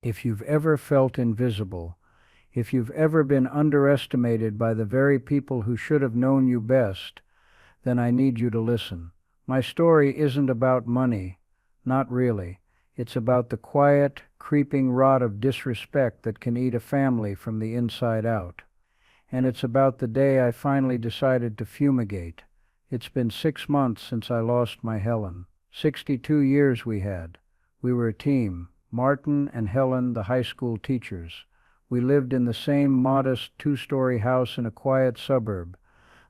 If you've ever felt invisible, if you've ever been underestimated by the very people who should have known you best, then I need you to listen. My story isn't about money. Not really. It's about the quiet, creeping rot of disrespect that can eat a family from the inside out. And it's about the day I finally decided to fumigate. It's been 6 months since I lost my Helen. 62 years we had. We were a team, Martin and Helen, the high school teachers. We lived in the same modest two-story house in a quiet suburb,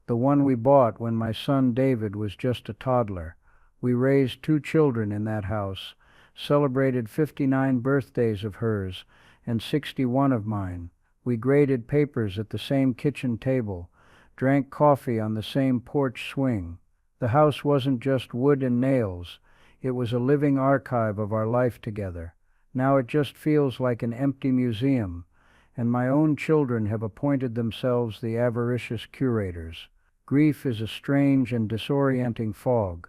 the one we bought when my son David was just a toddler. We raised 2 children in that house, celebrated 59 birthdays of hers and 61 of mine. We graded papers at the same kitchen table, drank coffee on the same porch swing. The house wasn't just wood and nails. It was a living archive of our life together. Now it just feels like an empty museum, and my own children have appointed themselves the avaricious curators. Grief is a strange and disorienting fog.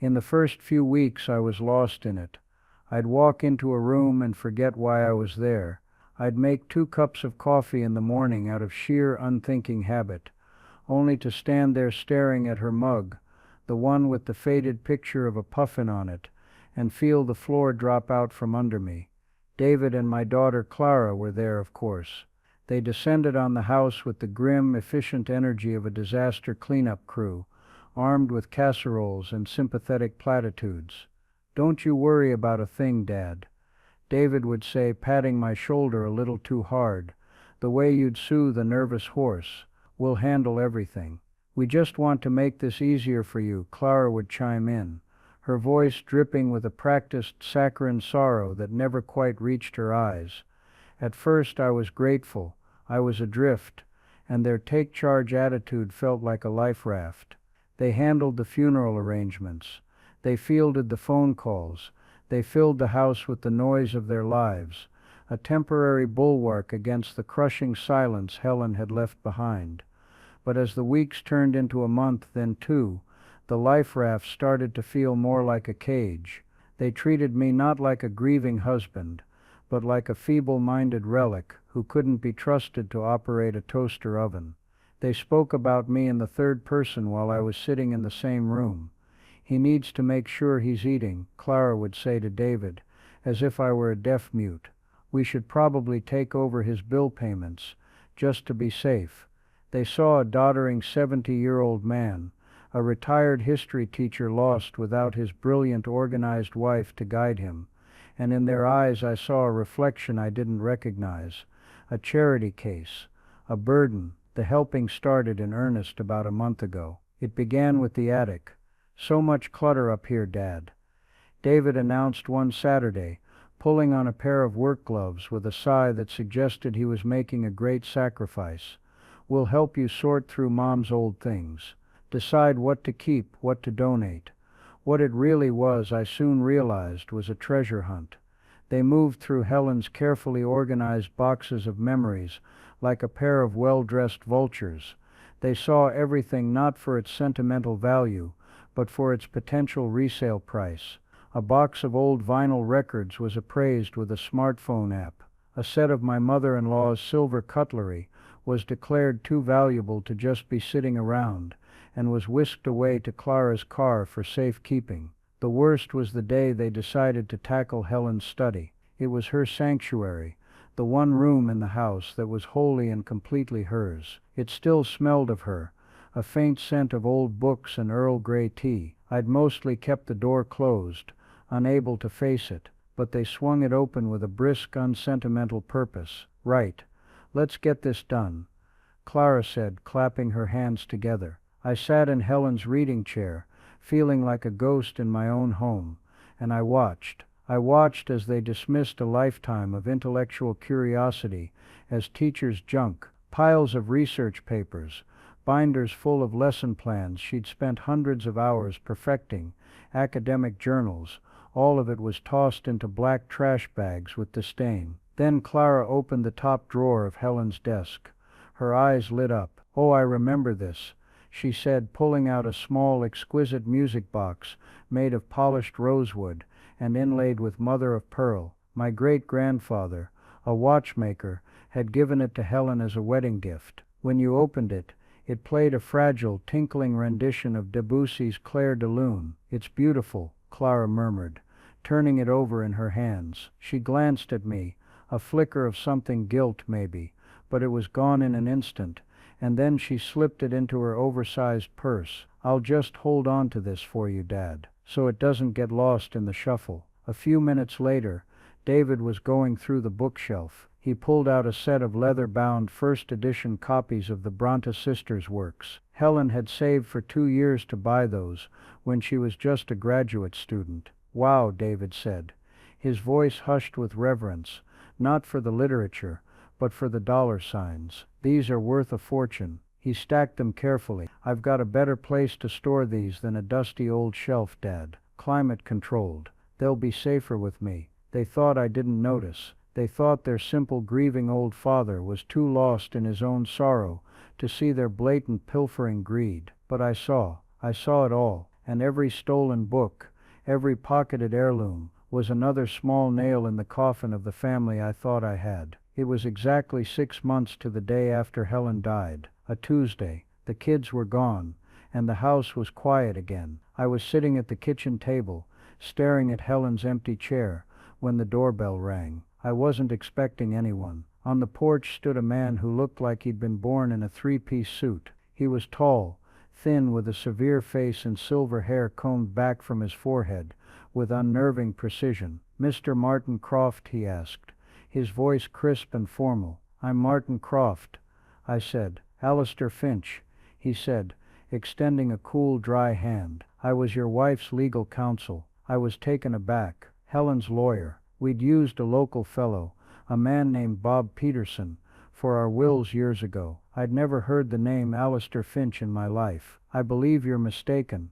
In the first few weeks I was lost in it. I'd walk into a room and forget why I was there. I'd make 2 cups of coffee in the morning out of sheer unthinking habit, only to stand there staring at her mug, the one with the faded picture of a puffin on it, and feel the floor drop out from under me. David and my daughter Clara were there, of course. They descended on the house with the grim, efficient energy of a disaster cleanup crew, armed with casseroles and sympathetic platitudes. "Don't you worry about a thing, Dad," David would say, patting my shoulder a little too hard, the way you'd soothe a nervous horse. "We'll handle everything." "We just want to make this easier for you," Clara would chime in, her voice dripping with a practiced saccharine sorrow that never quite reached her eyes. At first I was grateful. I was adrift, and their take-charge attitude felt like a life raft. They handled the funeral arrangements. They fielded the phone calls. They filled the house with the noise of their lives, a temporary bulwark against the crushing silence Helen had left behind. But as the weeks turned into a month, then 2, the life raft started to feel more like a cage. They treated me not like a grieving husband, but like a feeble-minded relic who couldn't be trusted to operate a toaster oven. They spoke about me in the third person while I was sitting in the same room. "He needs to make sure he's eating," Clara would say to David, as if I were a deaf mute. "We should probably take over his bill payments, just to be safe." They saw a doddering 70-year-old man, a retired history teacher lost without his brilliant, organized wife to guide him, and in their eyes I saw a reflection I didn't recognize, a charity case, a burden. The helping started in earnest about a month ago. It began with the attic. "So much clutter up here, Dad," David announced one Saturday, pulling on a pair of work gloves with a sigh that suggested he was making a great sacrifice. "We'll help you sort through Mom's old things, decide what to keep, what to donate." What it really was, I soon realized, was a treasure hunt. They moved through Helen's carefully organized boxes of memories like a pair of well-dressed vultures. They saw everything not for its sentimental value, but for its potential resale price. A box of old vinyl records was appraised with a smartphone app. A set of my mother-in-law's silver cutlery was declared too valuable to just be sitting around, and was whisked away to Clara's car for safekeeping. The worst was the day they decided to tackle Helen's study. It was her sanctuary, the one room in the house that was wholly and completely hers. It still smelled of her, a faint scent of old books and Earl Grey tea. I'd mostly kept the door closed, unable to face it, but they swung it open with a brisk, unsentimental purpose. "Right. Let's get this done," Clara said, clapping her hands together. I sat in Helen's reading chair, feeling like a ghost in my own home, and I watched. I watched as they dismissed a lifetime of intellectual curiosity as teacher's junk, piles of research papers, binders full of lesson plans she'd spent hundreds of hours perfecting, academic journals. All of it was tossed into black trash bags with disdain. Then Clara opened the top drawer of Helen's desk. Her eyes lit up. "Oh, I remember this," she said, pulling out a small, exquisite music box made of polished rosewood and inlaid with mother of pearl. My great-grandfather, a watchmaker, had given it to Helen as a wedding gift. When you opened it, it played a fragile, tinkling rendition of Debussy's Clair de Lune. "It's beautiful," Clara murmured, turning it over in her hands. She glanced at me, a flicker of something gilt maybe, but it was gone in an instant, and then she slipped it into her oversized purse. "I'll just hold on to this for you, Dad, so it doesn't get lost in the shuffle." A few minutes later, David was going through the bookshelf. He pulled out a set of leather-bound first-edition copies of the Bronte sisters' works. Helen had saved for 2 years to buy those when she was just a graduate student. "Wow," David said, his voice hushed with reverence, not for the literature, but for the dollar signs. "These are worth a fortune." He stacked them carefully. "I've got a better place to store these than a dusty old shelf, Dad. Climate-controlled. They'll be safer with me." They thought I didn't notice. They thought their simple, grieving old father was too lost in his own sorrow to see their blatant, pilfering greed. But I saw it all, and every stolen book, every pocketed heirloom, was another small nail in the coffin of the family I thought I had. It was exactly 6 months to the day after Helen died, a Tuesday. The kids were gone, and the house was quiet again. I was sitting at the kitchen table, staring at Helen's empty chair, when the doorbell rang. I wasn't expecting anyone. On the porch stood a man who looked like he'd been born in a 3-piece suit. He was tall, thin, with a severe face and silver hair combed back from his forehead with unnerving precision. "Mr. Martin Croft?" he asked, his voice crisp and formal. "I'm Martin Croft," I said. "Alistair Finch," he said, extending a cool, dry hand. "I was your wife's legal counsel." I was taken aback. Helen's lawyer. We'd used a local fellow, a man named Bob Peterson, for our wills years ago. I'd never heard the name Alistair Finch in my life. "I believe you're mistaken,"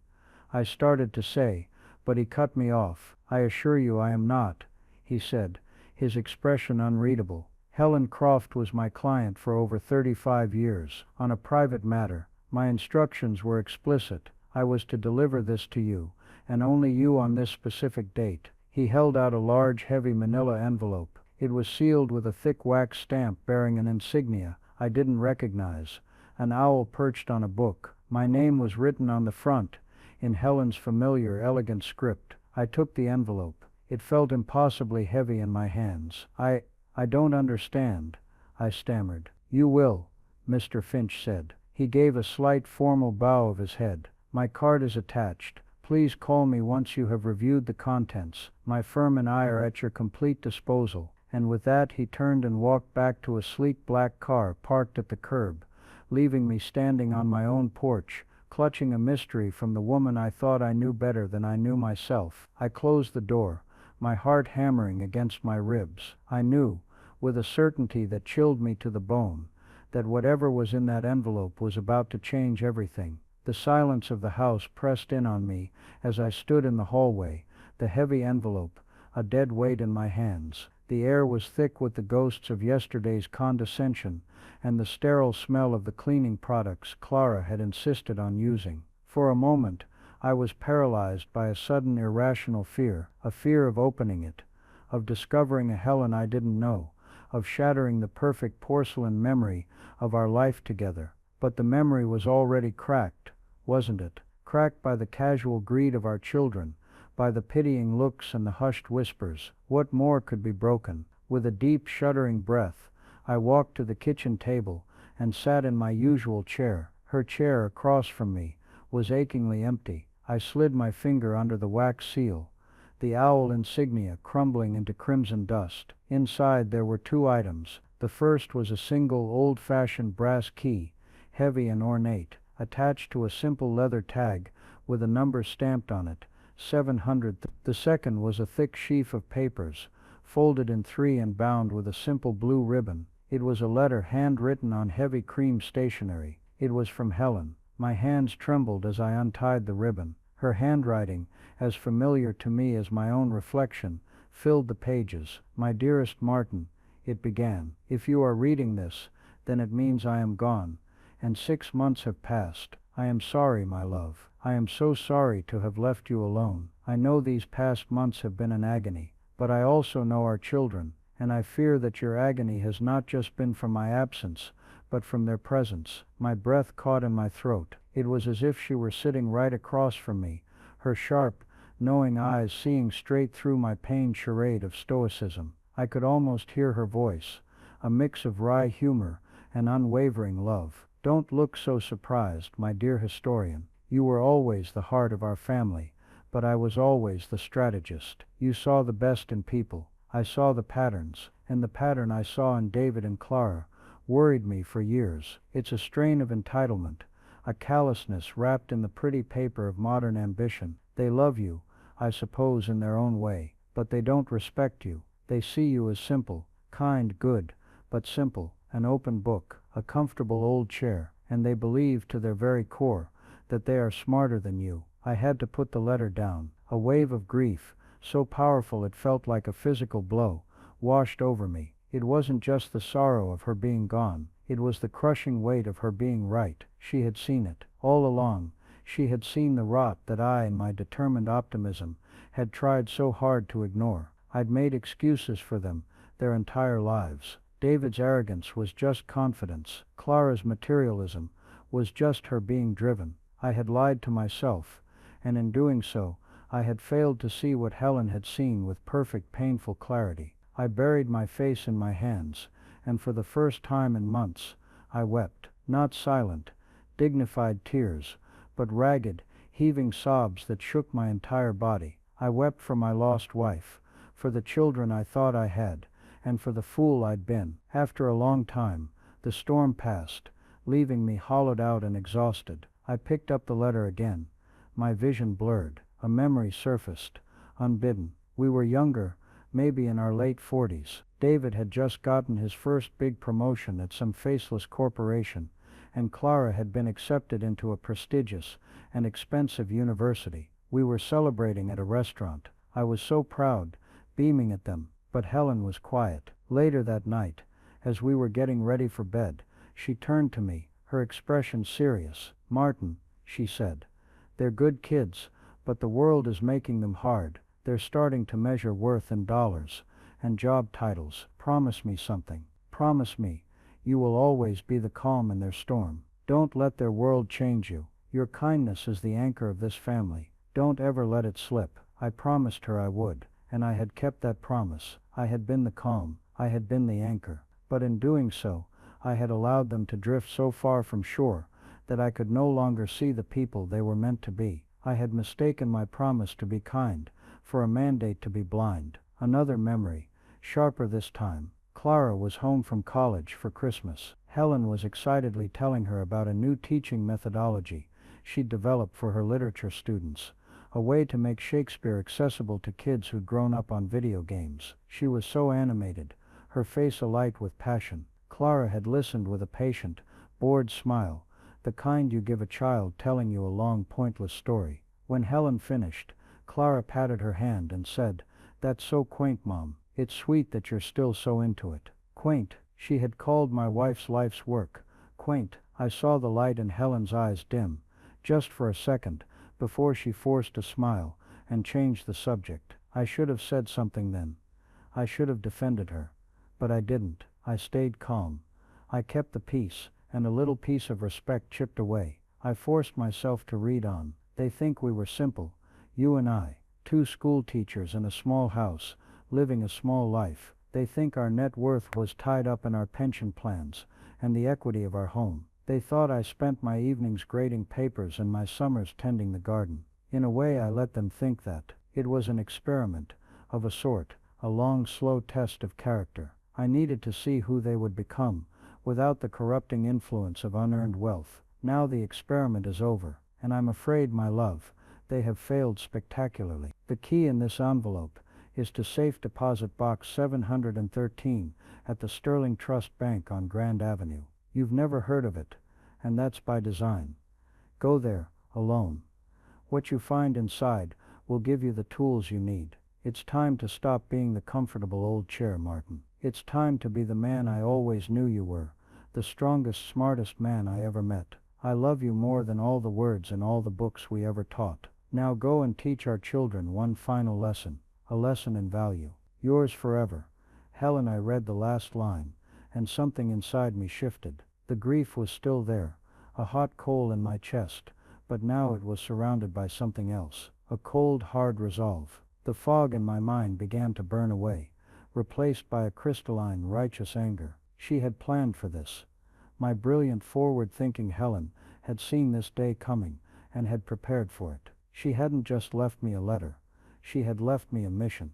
I started to say, but he cut me off. "I assure you I am not," he said, his expression unreadable. "Helen Croft was my client for over 35 years, on a private matter. My instructions were explicit. I was to deliver this to you, and only you, on this specific date." He held out a large, heavy manila envelope. It was sealed with a thick wax stamp bearing an insignia I didn't recognize, an owl perched on a book. My name was written on the front, in Helen's familiar, elegant script. I took the envelope. It felt impossibly heavy in my hands. I don't understand," I stammered. "You will," Mr. Finch said. He gave a slight formal bow of his head. "My card is attached. Please call me once you have reviewed the contents. My firm and I are at your complete disposal." And with that he turned and walked back to a sleek black car parked at the curb, leaving me standing on my own porch, clutching a mystery from the woman I thought I knew better than I knew myself. I closed the door, my heart hammering against my ribs. I knew, with a certainty that chilled me to the bone, that whatever was in that envelope was about to change everything. The silence of the house pressed in on me as I stood in the hallway, the heavy envelope, a dead weight in my hands. The air was thick with the ghosts of yesterday's condescension and the sterile smell of the cleaning products Clara had insisted on using. For a moment, I was paralyzed by a sudden irrational fear, a fear of opening it, of discovering a Helen I didn't know, of shattering the perfect porcelain memory of our life together. But the memory was already cracked, wasn't it? Cracked by the casual greed of our children, by the pitying looks and the hushed whispers. What more could be broken? With a deep, shuddering breath, I walked to the kitchen table and sat in my usual chair. Her chair across from me was achingly empty. I slid my finger under the wax seal, the owl insignia crumbling into crimson dust. Inside there were 2 items. The first was a single, old-fashioned brass key, heavy and ornate, attached to a simple leather tag with a number stamped on it, 700. The second was a thick sheaf of papers, folded in 3 and bound with a simple blue ribbon. It was a letter handwritten on heavy cream stationery. It was from Helen. My hands trembled as I untied the ribbon. Her handwriting, as familiar to me as my own reflection, filled the pages. "My dearest Martin," it began, "if you are reading this, then it means I am gone, and 6 months have passed. I am sorry, my love. I am so sorry to have left you alone. I know these past months have been an agony, But I also know our children, and I fear that your agony has not just been from my absence, but from their presence." My breath caught in my throat. It was as if she were sitting right across from me, her sharp, knowing eyes seeing straight through my pained charade of stoicism. I could almost hear her voice, a mix of wry humor and unwavering love. "Don't look so surprised, my dear historian. You were always the heart of our family, but I was always the strategist. You saw the best in people. I saw the patterns, and the pattern I saw in David and Clara worried me for years. It's a strain of entitlement, a callousness wrapped in the pretty paper of modern ambition. They love you, I suppose, in their own way, but they don't respect you. They see you as simple, kind, good, but simple, an open book, a comfortable old chair, and they believe to their very core that they are smarter than you." I had to put the letter down. A wave of grief, so powerful it felt like a physical blow, washed over me. It wasn't just the sorrow of her being gone. It was the crushing weight of her being right. She had seen it. All along, she had seen the rot that I, in my determined optimism, had tried so hard to ignore. I'd made excuses for them their entire lives. David's arrogance was just confidence. Clara's materialism was just her being driven. I had lied to myself, and in doing so, I had failed to see what Helen had seen with perfect painful clarity. I buried my face in my hands, and for the first time in months, I wept. Not silent, dignified tears, but ragged, heaving sobs that shook my entire body. I wept for my lost wife, for the children I thought I had, and for the fool I'd been. After a long time, the storm passed, leaving me hollowed out and exhausted. I picked up the letter again. My vision blurred. A memory surfaced, unbidden. We were younger, maybe in our late 40s. David had just gotten his first big promotion at some faceless corporation, and Clara had been accepted into a prestigious and expensive university. We were celebrating at a restaurant. I was so proud, beaming at them, but Helen was quiet. Later that night, as we were getting ready for bed, she turned to me, her expression serious. "Martin," she said, "they're good kids, but the world is making them hard. They're starting to measure worth in dollars and job titles. Promise me something. Promise me you will always be the calm in their storm. Don't let their world change you. Your kindness is the anchor of this family. Don't ever let it slip." I promised her I would, and I had kept that promise. I had been the calm. I had been the anchor. But in doing so, I had allowed them to drift so far from shore that I could no longer see the people they were meant to be. I had mistaken my promise to be kind for a mandate to be blind. Another memory, sharper this time. Clara was home from college for Christmas. Helen was excitedly telling her about a new teaching methodology she'd developed for her literature students, a way to make Shakespeare accessible to kids who'd grown up on video games. She was so animated, her face alight with passion. Clara had listened with a patient, bored smile, the kind you give a child telling you a long, pointless story. When Helen finished, Clara patted her hand and said, "That's so quaint, Mom. It's sweet that you're still so into it." Quaint, she had called my wife's life's work. Quaint. I saw the light in Helen's eyes dim, just for a second, before she forced a smile and changed the subject. I should have said something then. I should have defended her. But I didn't. I stayed calm. I kept the peace, and a little piece of respect chipped away. I forced myself to read on. They think we were simple, you and I, two school teachers in a small house, living a small life. They think our net worth was tied up in our pension plans and the equity of our home. They thought I spent my evenings grading papers and my summers tending the garden. In a way, I let them think that. It was an experiment, of a sort, a long, slow test of character. I needed to see who they would become, without the corrupting influence of unearned wealth. Now the experiment is over, and I'm afraid, my love, they have failed spectacularly. The key in this envelope is to Safe Deposit Box 713 at the Sterling Trust Bank on Grand Avenue. You've never heard of it, and that's by design. Go there, alone. What you find inside will give you the tools you need. It's time to stop being the comfortable old chair, Martin. It's time to be the man I always knew you were, the strongest, smartest man I ever met. I love you more than all the words in all the books we ever taught. Now go and teach our children one final lesson, a lesson in value. Yours forever. Helen. I read the last line, and something inside me shifted. The grief was still there, a hot coal in my chest, but now it was surrounded by something else, a cold, hard resolve. The fog in my mind began to burn away, replaced by a crystalline, righteous anger. She had planned for this. My brilliant, forward-thinking Helen had seen this day coming and had prepared for it. She hadn't just left me a letter. She had left me a mission,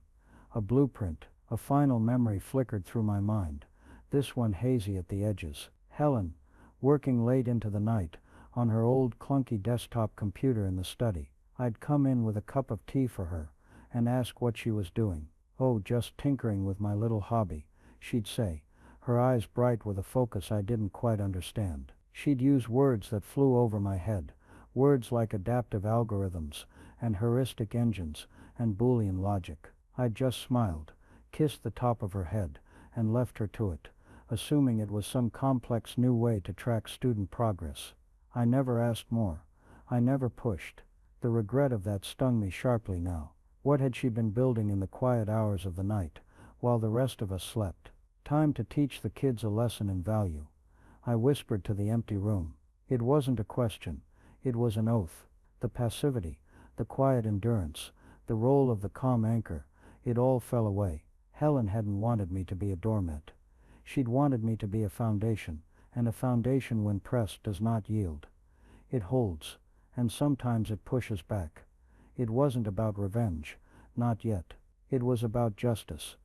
a blueprint. A final memory flickered through my mind, this one hazy at the edges. Helen, working late into the night, on her old clunky desktop computer in the study. I'd come in with a cup of tea for her, and ask what she was doing. Oh, just tinkering with my little hobby, she'd say, her eyes bright with a focus I didn't quite understand. She'd use words that flew over my head, words like adaptive algorithms, and heuristic engines, and Boolean logic. I just smiled, kissed the top of her head, and left her to it, assuming it was some complex new way to track student progress. I never asked more. I never pushed. The regret of that stung me sharply now. What had she been building in the quiet hours of the night, while the rest of us slept? Time to teach the kids a lesson in value. I whispered to the empty room. It wasn't a question. It was an oath. The passivity, the quiet endurance, the role of the calm anchor, it all fell away. Helen hadn't wanted me to be a doormat. She'd wanted me to be a foundation, and a foundation when pressed does not yield. It holds, and sometimes it pushes back. It wasn't about revenge, not yet. It was about justice.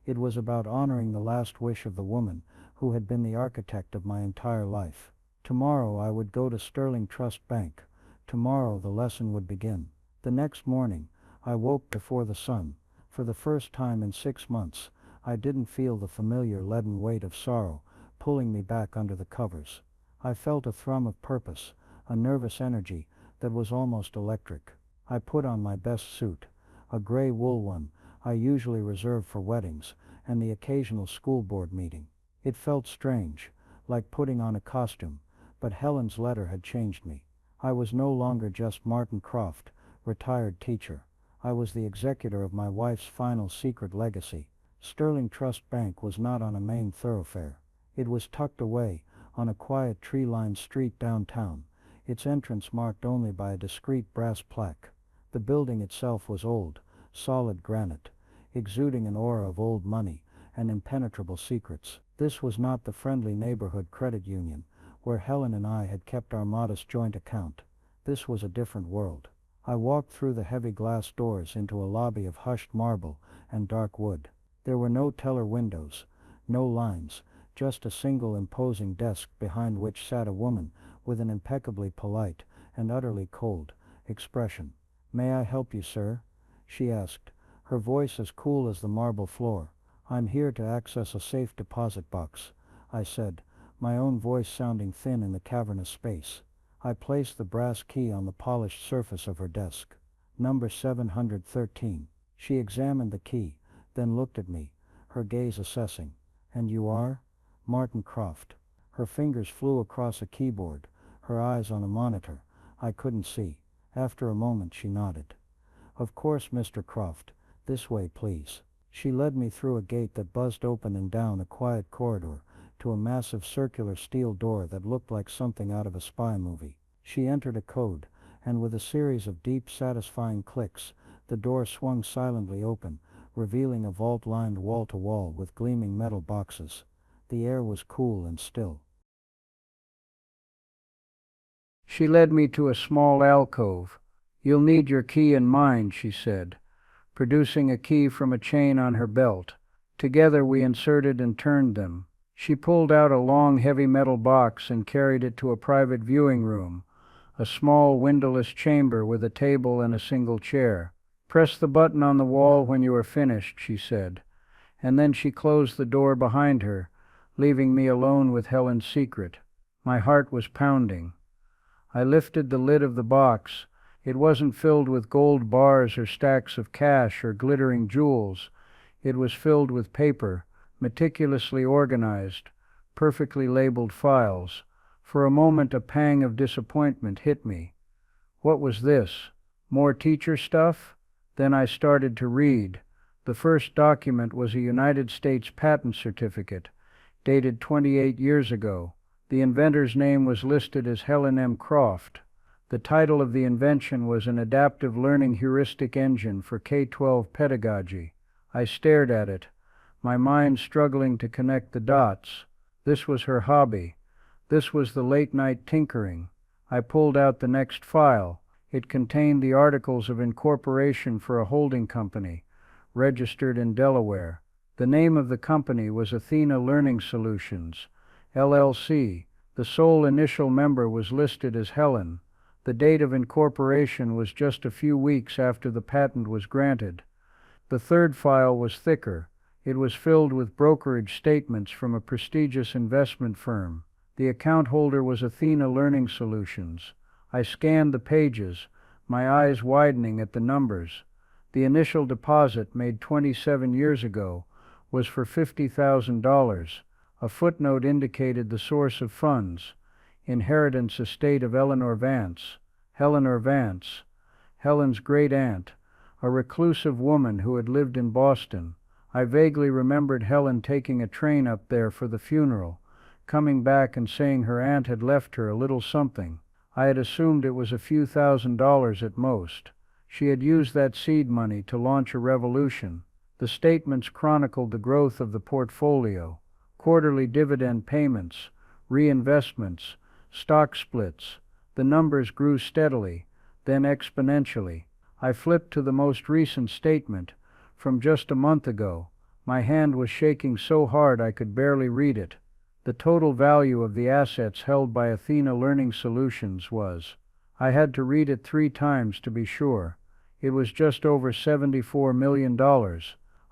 It was about honoring the last wish of the woman who had been the architect of my entire life. Tomorrow I would go to Sterling Trust Bank. Tomorrow the lesson would begin. The next morning, I woke before the sun. For the first time in 6 months, I didn't feel the familiar leaden weight of sorrow pulling me back under the covers. I felt a thrum of purpose, a nervous energy that was almost electric. I put on my best suit, a gray wool one I usually reserve for weddings and the occasional school board meeting. It felt strange, like putting on a costume, but Helen's letter had changed me. I was no longer just Martin Croft, retired teacher. I was the executor of my wife's final secret legacy. Sterling Trust Bank was not on a main thoroughfare. It was tucked away on a quiet tree-lined street downtown, its entrance marked only by a discreet brass plaque. The building itself was old, solid granite, exuding an aura of old money and impenetrable secrets. This was not the friendly neighborhood credit union where Helen and I had kept our modest joint account. This was a different world. I walked through the heavy glass doors into a lobby of hushed marble and dark wood. There were no teller windows, no lines, just a single imposing desk behind which sat a woman with an impeccably polite and utterly cold expression. "May I help you, sir?" she asked, her voice as cool as the marble floor. "I'm here to access a safe deposit box," I said, my own voice sounding thin in the cavernous space. I placed the brass key on the polished surface of her desk. "Number 713. She examined the key, then looked at me, her gaze assessing. "And you are?" "Martin Croft." Her fingers flew across a keyboard, her eyes on a monitor. I couldn't see. After a moment she nodded. "Of course, Mr. Croft. This way, please." She led me through a gate that buzzed open and down a quiet corridor to a massive circular steel door that looked like something out of a spy movie. She entered a code, and with a series of deep, satisfying clicks, the door swung silently open, revealing a vault lined wall-to-wall with gleaming metal boxes. The air was cool and still. She led me to a small alcove. "You'll need your key and mine," she said, producing a key from a chain on her belt. Together we inserted and turned them. She pulled out a long, heavy metal box and carried it to a private viewing room, a small, windowless chamber with a table and a single chair. "Press the button on the wall when you are finished," she said, and then she closed the door behind her, leaving me alone with Helen's secret. My heart was pounding. I lifted the lid of the box. It wasn't filled with gold bars or stacks of cash or glittering jewels. It was filled with paper, meticulously organized, perfectly labeled files. For a moment a pang of disappointment hit me. What was this? More teacher stuff? Then I started to read. The first document was a United States patent certificate, dated 28 years ago. The inventor's name was listed as Helen M. Croft. The title of the invention was an adaptive learning heuristic engine for K-12 pedagogy. I stared at it, my mind struggling to connect the dots. This was her hobby. This was the late-night tinkering. I pulled out the next file. It contained the articles of incorporation for a holding company, registered in Delaware. The name of the company was Athena Learning Solutions, LLC. The sole initial member was listed as Helen. The date of incorporation was just a few weeks after the patent was granted. The third file was thicker. It was filled with brokerage statements from a prestigious investment firm. The account holder was Athena Learning Solutions. I scanned the pages, my eyes widening at the numbers. The initial deposit, made 27 years ago, was for $50,000. A footnote indicated the source of funds: inheritance estate of Eleanor Vance. Eleanor Vance, Helen's great-aunt, a reclusive woman who had lived in Boston. I vaguely remembered Helen taking a train up there for the funeral, coming back and saying her aunt had left her a little something. I had assumed it was a few $1,000s at most. She had used that seed money to launch a revolution. The statements chronicled the growth of the portfolio: quarterly dividend payments, reinvestments, stock splits. The numbers grew steadily, then exponentially. I flipped to the most recent statement, from just a month ago. My hand was shaking so hard I could barely read it. The total value of the assets held by Athena Learning Solutions was— I had to read it 3 times to be sure. It was just over $74 million.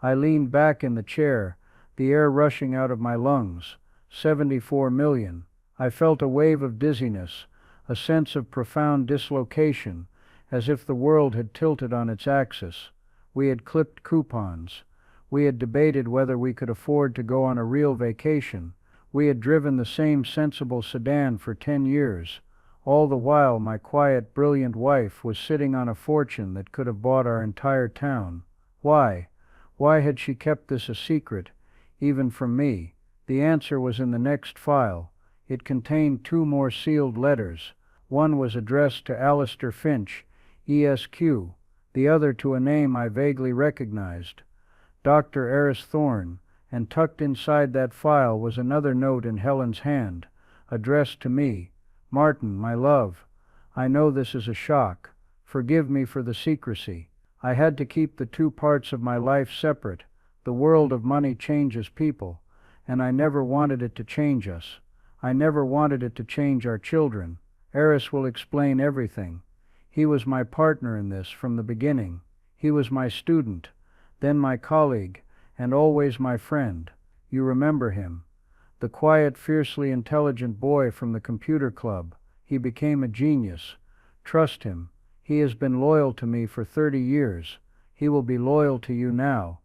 I leaned back in the chair, the air rushing out of my lungs. 74 million. I felt a wave of dizziness, a sense of profound dislocation, as if the world had tilted on its axis. We had clipped coupons. We had debated whether we could afford to go on a real vacation. We had driven the same sensible sedan for 10 years. All the while my quiet, brilliant wife was sitting on a fortune that could have bought our entire town. Why? Why had she kept this a secret, even from me? The answer was in the next file. It contained 2 more sealed letters. One was addressed to Alistair Finch, ESQ, the other to a name I vaguely recognized, Dr. Eris Thorne, and tucked inside that file was another note in Helen's hand, addressed to me. Martin, my love, I know this is a shock. Forgive me for the secrecy. I had to keep the 2 parts of my life separate. The world of money changes people, and I never wanted it to change us. I never wanted it to change our children. Eris will explain everything. He was my partner in this from the beginning. He was my student, then my colleague, and always my friend. You remember him. The quiet, fiercely intelligent boy from the computer club. He became a genius. Trust him. He has been loyal to me for 30 years. He will be loyal to you now.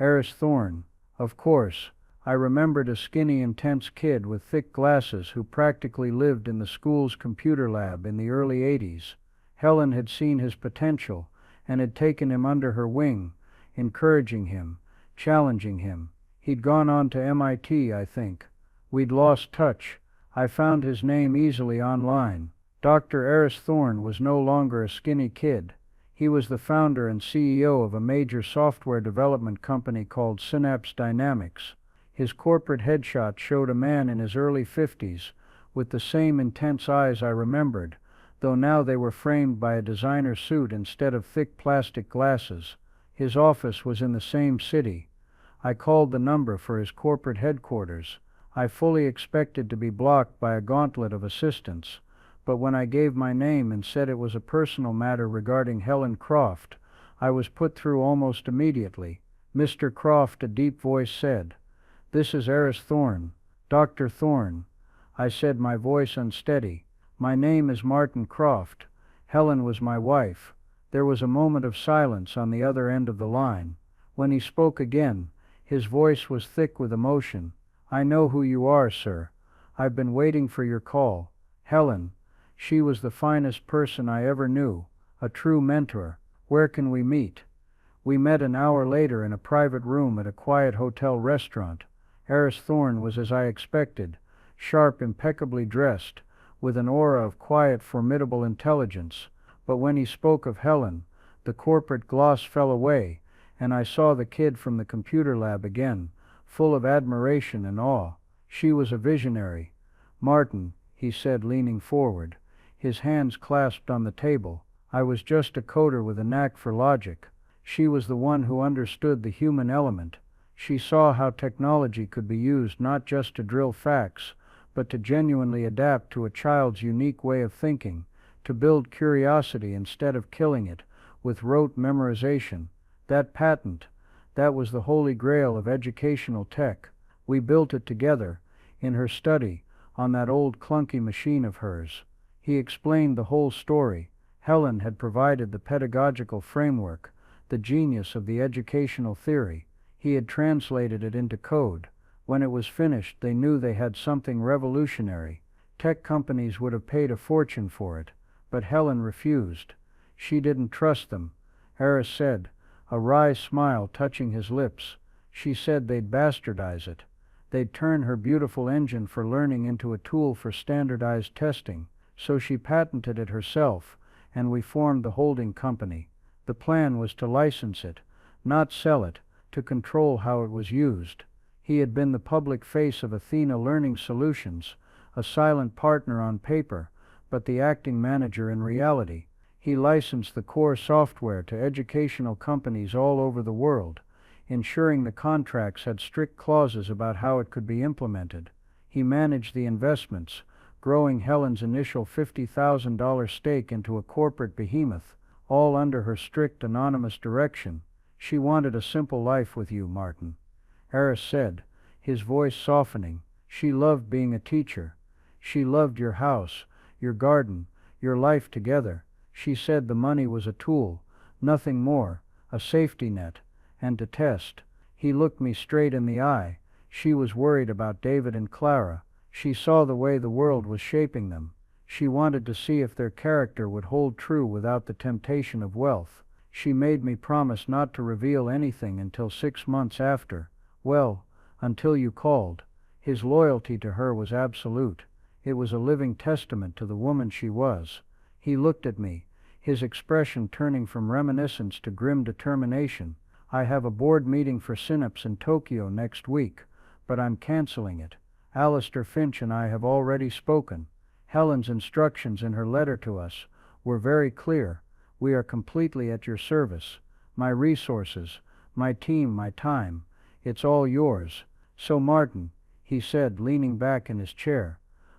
Eris Thorne. Of course. I remembered a skinny, intense kid with thick glasses who practically lived in the school's computer lab in the early 80s. Helen had seen his potential and had taken him under her wing, encouraging him, challenging him. He'd gone on to MIT, I think. We'd lost touch. I found his name easily online. Dr. Eris Thorne was no longer a skinny kid. He was the founder and CEO of a major software development company called Synapse Dynamics. His corporate headshot showed a man in his early 50s, with the same intense eyes I remembered, though now they were framed by a designer suit instead of thick plastic glasses. His office was in the same city. I called the number for his corporate headquarters. I fully expected to be blocked by a gauntlet of assistants, but when I gave my name and said it was a personal matter regarding Helen Croft, I was put through almost immediately. Mr. Croft, a deep voice said. This is Eris Thorne. Dr. Thorne. I said, my voice unsteady. My name is Martin Croft. Helen was my wife. There was a moment of silence on the other end of the line. When he spoke again, his voice was thick with emotion. I know who you are, sir. I've been waiting for your call. Helen. She was the finest person I ever knew. A true mentor. Where can we meet? We met an hour later in a private room at a quiet hotel restaurant. Eris Thorne was as I expected, sharp, impeccably dressed, with an aura of quiet, formidable intelligence. But when he spoke of Helen, the corporate gloss fell away, and I saw the kid from the computer lab again, full of admiration and awe. She was a visionary. "Martin," he said, leaning forward, his hands clasped on the table, "I was just a coder with a knack for logic. She was the one who understood the human element. She saw how technology could be used not just to drill facts, but to genuinely adapt to a child's unique way of thinking, to build curiosity instead of killing it with rote memorization. That patent, that was the holy grail of educational tech. We built it together, in her study, on that old clunky machine of hers." He explained the whole story. Helen had provided the pedagogical framework, the genius of the educational theory. He had translated it into code. When it was finished, they knew they had something revolutionary. Tech companies would have paid a fortune for it, but Helen refused. She didn't trust them, Harris said, a wry smile touching his lips. She said they'd bastardize it. They'd turn her beautiful engine for learning into a tool for standardized testing. So she patented it herself, and we formed the holding company. The plan was to license it, not sell it, to control how it was used. He had been the public face of Athena Learning Solutions, a silent partner on paper, but the acting manager in reality. He licensed the core software to educational companies all over the world, ensuring the contracts had strict clauses about how it could be implemented. He managed the investments, growing Helen's initial $50,000 stake into a corporate behemoth, all under her strict anonymous direction. "She wanted a simple life with you, Martin," Harris said, his voice softening. "She loved being a teacher. She loved your house, your garden, your life together. She said the money was a tool, nothing more, a safety net, and to test." He looked me straight in the eye. "She was worried about David and Clara. She saw the way the world was shaping them. She wanted to see if their character would hold true without the temptation of wealth. She made me promise not to reveal anything until 6 months after. Well, until you called." His loyalty to her was absolute. It was a living testament to the woman she was. He looked at me, his expression turning from reminiscence to grim determination. "I have a board meeting for Synapse in Tokyo next week, but I'm canceling it. Alistair Finch and I have already spoken. Helen's instructions in her letter to us were very clear. We are completely at your service. My resources, my team, my time, it's all yours. So Martin," he said, leaning back in his chair,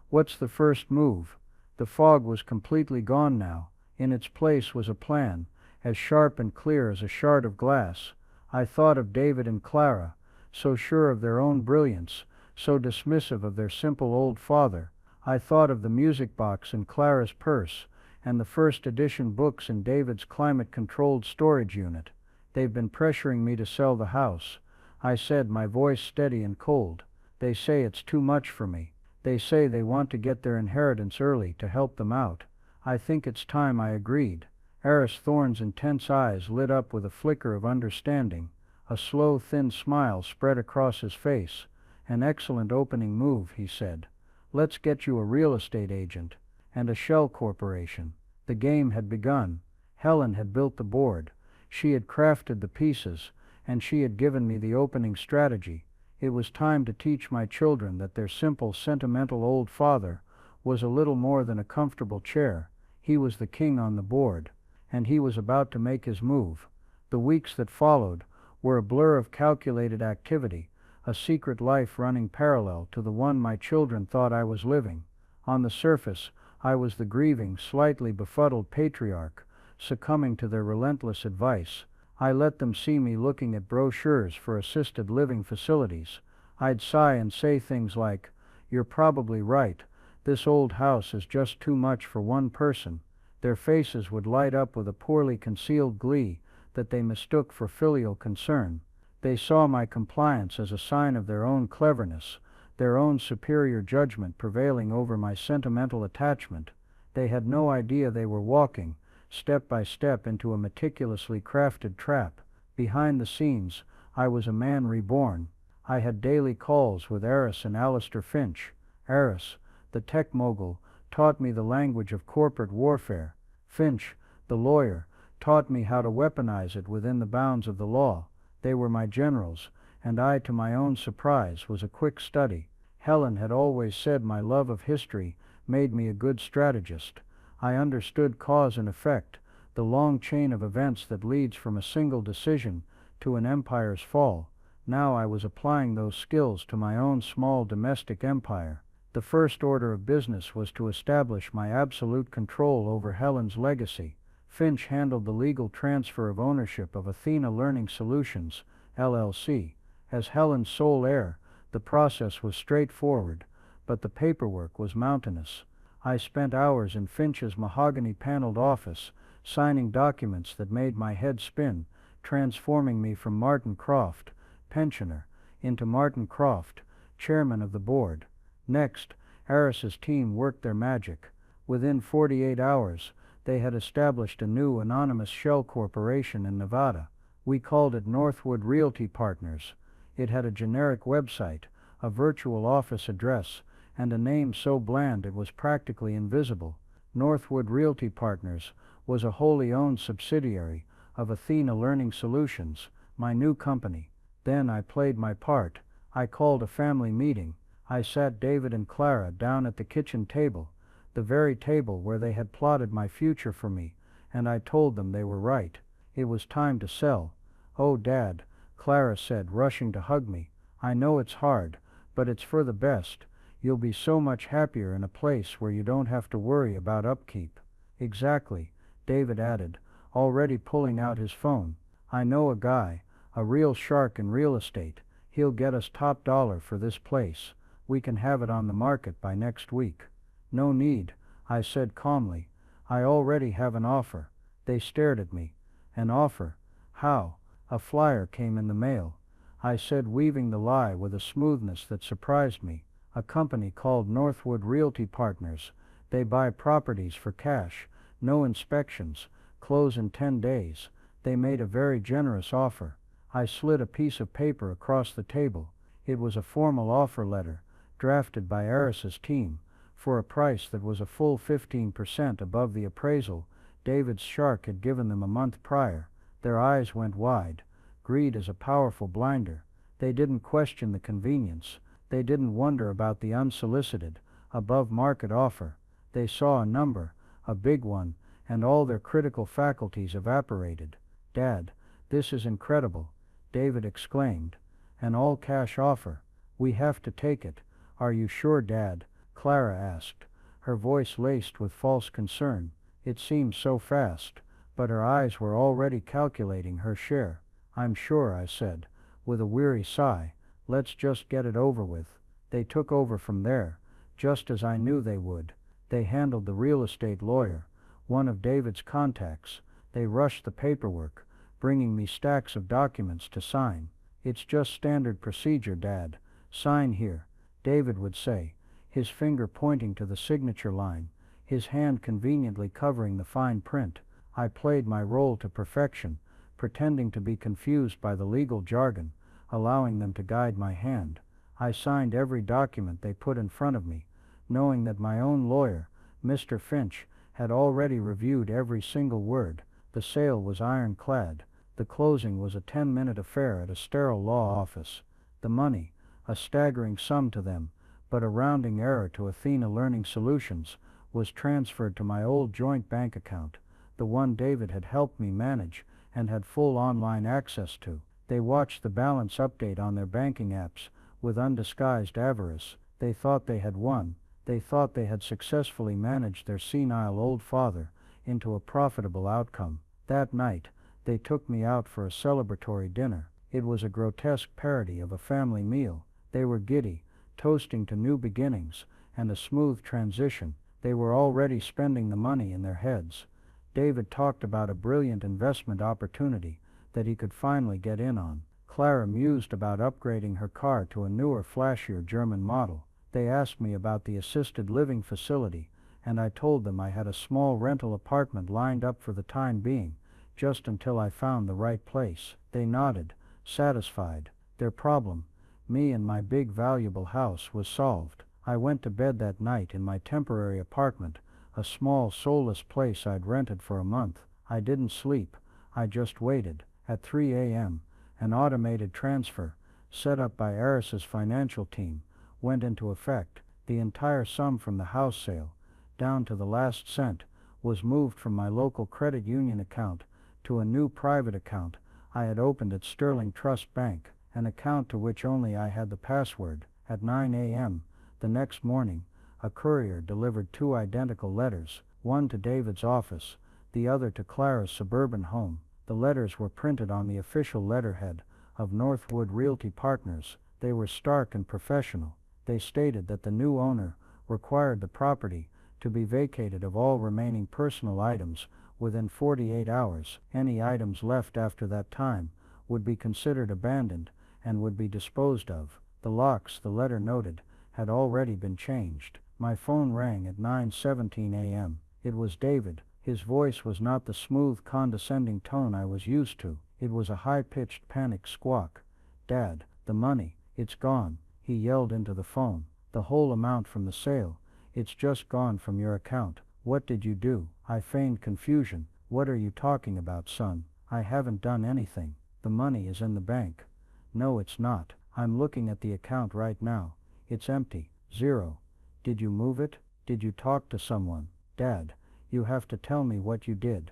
"what's the first move?" The fog was completely gone now. In its place was a plan, as sharp and clear as a shard of glass. I thought of David and Clara, so sure of their own brilliance, so dismissive of their simple old father. I thought of the music box in Clara's purse, and the first edition books in David's climate-controlled storage unit. "They've been pressuring me to sell the house," I said, my voice steady and cold. "They say it's too much for me. They say they want to get their inheritance early to help them out. I think it's time," I agreed. Eris Thorne's intense eyes lit up with a flicker of understanding. A slow, thin smile spread across his face. "An excellent opening move," he said. "Let's get you a real estate agent, and a shell corporation." The game had begun. Helen had built the board. She had crafted the pieces, and she had given me the opening strategy. It was time to teach my children that their simple, sentimental old father was a little more than a comfortable chair. He was the king on the board, and he was about to make his move. The weeks that followed were a blur of calculated activity, a secret life running parallel to the one my children thought I was living. On the surface, I was the grieving, slightly befuddled patriarch, succumbing to their relentless advice. I let them see me looking at brochures for assisted living facilities. I'd sigh and say things like, "You're probably right. This old house is just too much for one person." Their faces would light up with a poorly concealed glee that they mistook for filial concern. They saw my compliance as a sign of their own cleverness, their own superior judgment prevailing over my sentimental attachment. They had no idea they were walking, step by step, into a meticulously crafted trap. Behind the scenes, I was a man reborn. I had daily calls with Eris and Alistair Finch. Eris, the tech mogul, taught me the language of corporate warfare. Finch, the lawyer, taught me how to weaponize it within the bounds of the law. They were my generals, and I, to my own surprise, was a quick study. Helen had always said my love of history made me a good strategist. I understood cause and effect, the long chain of events that leads from a single decision to an empire's fall. Now I was applying those skills to my own small domestic empire. The first order of business was to establish my absolute control over Helen's legacy. Finch handled the legal transfer of ownership of Athena Learning Solutions, LLC. As Helen's sole heir, the process was straightforward, but the paperwork was mountainous. I spent hours in Finch's mahogany-paneled office, signing documents that made my head spin, transforming me from Martin Croft, pensioner, into Martin Croft, chairman of the board. Next, Eris's team worked their magic. Within 48 hours, they had established a new anonymous shell corporation in Nevada. We called it Northwood Realty Partners. It had a generic website, a virtual office address, and a name so bland it was practically invisible. Northwood Realty Partners was a wholly owned subsidiary of Athena Learning Solutions, my new company. Then I played my part. I called a family meeting. I sat David and Clara down at the kitchen table, the very table where they had plotted my future for me, and I told them they were right. It was time to sell. "Oh, Dad," Clara said, rushing to hug me. "I know it's hard, but it's for the best. You'll be so much happier in a place where you don't have to worry about upkeep." "Exactly," David added, already pulling out his phone. "I know a guy, a real shark in real estate. He'll get us top dollar for this place. We can have it on the market by next week." "No need," I said calmly. "I already have an offer." They stared at me. "An offer? How?" "A flyer came in the mail," I said, weaving the lie with a smoothness that surprised me. "A company called Northwood Realty Partners. They buy properties for cash, no inspections, close in 10 days. They made a very generous offer." I slid a piece of paper across the table. It was a formal offer letter, drafted by Eris's team, for a price that was a full 15% above the appraisal David's shark had given them a month prior. Their eyes went wide. Greed is a powerful blinder. They didn't question the convenience. They didn't wonder about the unsolicited, above-market offer. They saw a number, a big one, and all their critical faculties evaporated. "Dad, this is incredible," David exclaimed. "An all-cash offer. We have to take it." "Are you sure, Dad?" Clara asked, her voice laced with false concern. It seemed so fast, but her eyes were already calculating her share. "I'm sure," I said, with a weary sigh. "Let's just get it over with." They took over from there, just as I knew they would. They handled the real estate lawyer, one of David's contacts. They rushed the paperwork, bringing me stacks of documents to sign. "It's just standard procedure, Dad. Sign here," David would say, his finger pointing to the signature line, his hand conveniently covering the fine print. I played my role to perfection, pretending to be confused by the legal jargon, allowing them to guide my hand. I signed every document they put in front of me, knowing that my own lawyer, Mr. Finch, had already reviewed every single word. The sale was ironclad. The closing was a 10-minute affair at a sterile law office. The money, a staggering sum to them, but a rounding error to Athena Learning Solutions, was transferred to my old joint bank account, the one David had helped me manage and had full online access to. They watched the balance update on their banking apps with undisguised avarice. They thought they had won. They thought they had successfully managed their senile old father into a profitable outcome. That night, they took me out for a celebratory dinner. It was a grotesque parody of a family meal. They were giddy, toasting to new beginnings and a smooth transition. They were already spending the money in their heads. David talked about a brilliant investment opportunity that he could finally get in on. Clara mused about upgrading her car to a newer, flashier German model. They asked me about the assisted living facility, and I told them I had a small rental apartment lined up for the time being, just until I found the right place. They They nodded, satisfied. Their problem, me and my big valuable house, was solved. I went to bed that night in my temporary apartment, a small soulless place I'd rented for a month. I didn't sleep. I just waited. At 3 a.m., an automated transfer, set up by Eris's financial team, went into effect. The entire sum from the house sale, down to the last cent, was moved from my local credit union account to a new private account I had opened at Sterling Trust Bank, an account to which only I had the password. At 9 a.m. the next morning, a courier delivered 2 identical letters, one to David's office, the other to Clara's suburban home. The letters were printed on the official letterhead of Northwood Realty Partners. They were stark and professional. They stated that the new owner required the property to be vacated of all remaining personal items within 48 hours. Any items left after that time would be considered abandoned and would be disposed of. The locks, the letter noted, had already been changed. My phone rang at 9:17 a.m. It was David. His voice was not the smooth, condescending tone I was used to. It was a high-pitched, panicked squawk. "Dad, the money, it's gone," he yelled into the phone. "The whole amount from the sale. It's just gone from your account. What did you do?" I feigned confusion. "What are you talking about, son? I haven't done anything. The money is in the bank." "No, it's not. I'm looking at the account right now. It's empty. Zero. Did you move it? Did you talk to someone? Dad, you have to tell me what you did."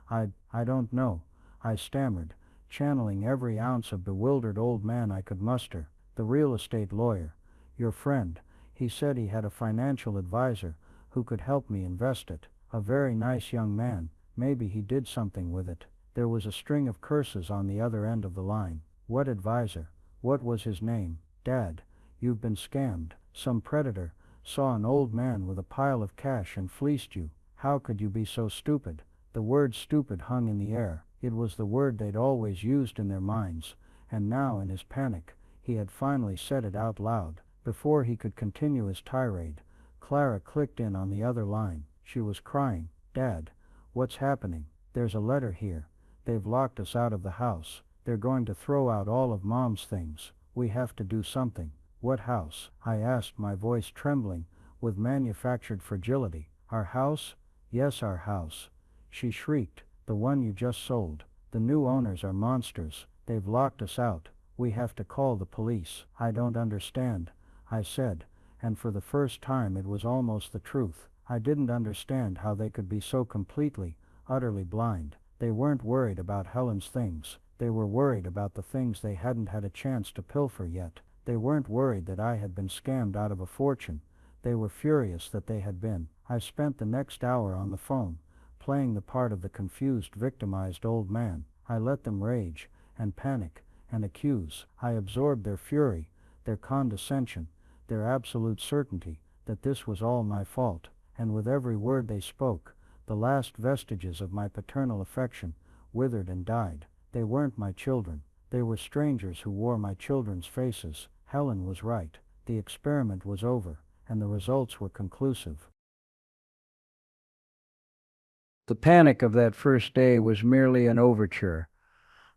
I don't know," I stammered, channeling every ounce of bewildered old man I could muster. "The real estate lawyer, your friend, he said he had a financial advisor who could help me invest it. A very nice young man. Maybe he did something with it." There was a string of curses on the other end of the line. "What advisor? What was his name?" "Dad, you've been scammed. Some predator saw an old man with a pile of cash and fleeced you. How could you be so stupid?" The word stupid hung in the air. It was the word they'd always used in their minds, and now, in his panic, he had finally said it out loud. Before he could continue his tirade, Clara clicked in on the other line. She was crying. "Dad, what's happening? There's a letter here. They've locked us out of the house. They're going to throw out all of Mom's things. We have to do something." "What house?" I asked, my voice trembling with manufactured fragility. "Our house?" "Yes, our house," she shrieked. "The one you just sold. The new owners are monsters. They've locked us out. We have to call the police." "I don't understand," I said, and for the first time it was almost the truth. I didn't understand how they could be so completely, utterly blind. They weren't worried about Helen's things. They were worried about the things they hadn't had a chance to pilfer yet. They weren't worried that I had been scammed out of a fortune. They were furious that they had been. I spent the next hour on the phone, playing the part of the confused, victimized old man. I let them rage, and panic, and accuse. I absorbed their fury, their condescension, their absolute certainty that this was all my fault. And with every word they spoke, the last vestiges of my paternal affection withered and died. They weren't my children. They were strangers who wore my children's faces. Helen was right. The experiment was over, and the results were conclusive. The panic of that first day was merely an overture.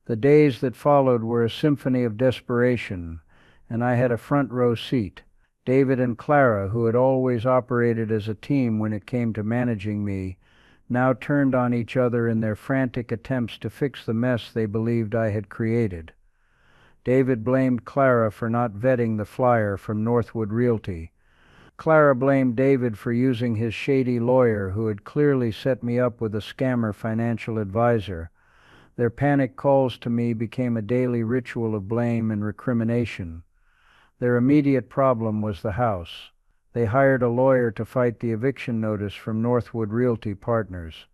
The days that followed were a symphony of desperation, and I had a front row seat. David and Clara, who had always operated as a team when it came to managing me, now turned on each other in their frantic attempts to fix the mess they believed I had created. David blamed Clara for not vetting the flyer from Northwood Realty. Clara blamed David for using his shady lawyer who had clearly set me up with a scammer financial advisor. Their panic calls to me became a daily ritual of blame and recrimination. Their immediate problem was the house. They hired a lawyer to fight the eviction notice from Northwood Realty Partners.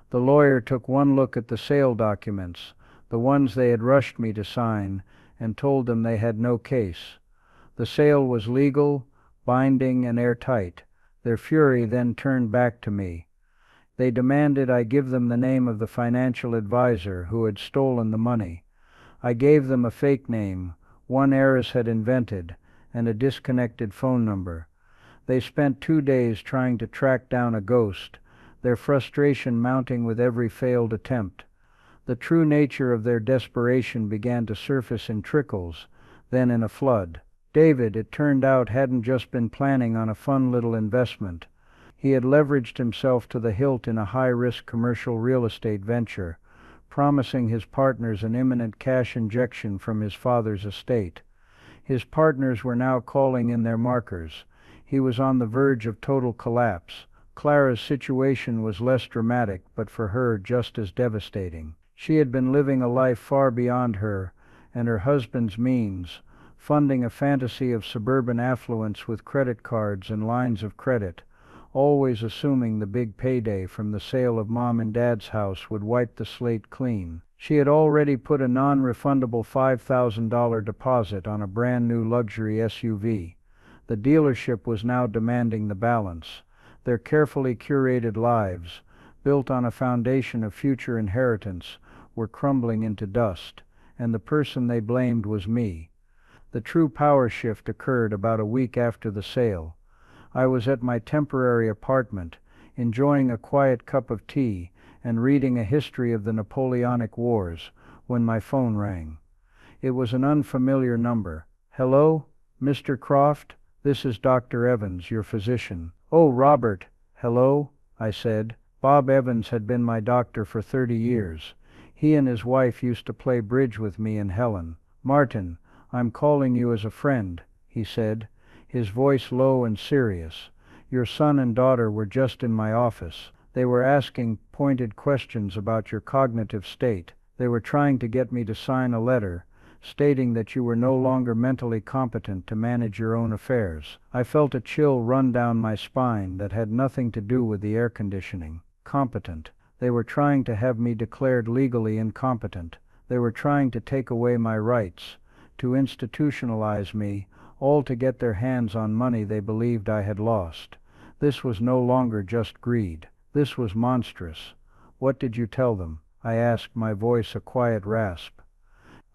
The lawyer took one look at the sale documents, the ones they had rushed me to sign, and told them they had no case. The sale was legal, binding, and airtight. Their fury then turned back to me. They demanded I give them the name of the financial advisor who had stolen the money. I gave them a fake name, one Eris had invented, and a disconnected phone number. They spent 2 days trying to track down a ghost, their frustration mounting with every failed attempt. The true nature of their desperation began to surface in trickles, then in a flood. David, it turned out, hadn't just been planning on a fun little investment. He had leveraged himself to the hilt in a high-risk commercial real estate venture, promising his partners an imminent cash injection from his father's estate. His partners were now calling in their markers. He was on the verge of total collapse. Clara's situation was less dramatic, but for her just as devastating. She had been living a life far beyond her and her husband's means, funding a fantasy of suburban affluence with credit cards and lines of credit, always assuming the big payday from the sale of Mom and Dad's house would wipe the slate clean. She had already put a non-refundable $5,000 deposit on a brand new luxury SUV. The dealership was now demanding the balance. Their carefully curated lives, built on a foundation of future inheritance, were crumbling into dust, and the person they blamed was me. The true power shift occurred about a week after the sale. I was at my temporary apartment, enjoying a quiet cup of tea and reading a history of the Napoleonic Wars, when my phone rang. It was an unfamiliar number. "Hello, Mr. Croft? This is Dr. Evans, your physician." "Oh, Robert." "Hello," I said. Bob Evans had been my doctor for 30 years. He and his wife used to play bridge with me and Helen. "Martin, I'm calling you as a friend," he said, his voice low and serious. "Your son and daughter were just in my office. They were asking pointed questions about your cognitive state. They were trying to get me to sign a letter stating that you were no longer mentally competent to manage your own affairs." I felt a chill run down my spine that had nothing to do with the air conditioning. Competent. They were trying to have me declared legally incompetent. They were trying to take away my rights, to institutionalize me, all to get their hands on money they believed I had lost. This was no longer just greed. This was monstrous. "What did you tell them?" I asked, my voice a quiet rasp.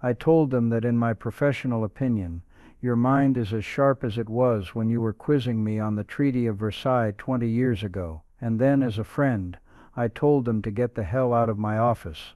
"I told them that in my professional opinion, your mind is as sharp as it was when you were quizzing me on the Treaty of Versailles 20 years ago. And then, as a friend, I told them to get the hell out of my office."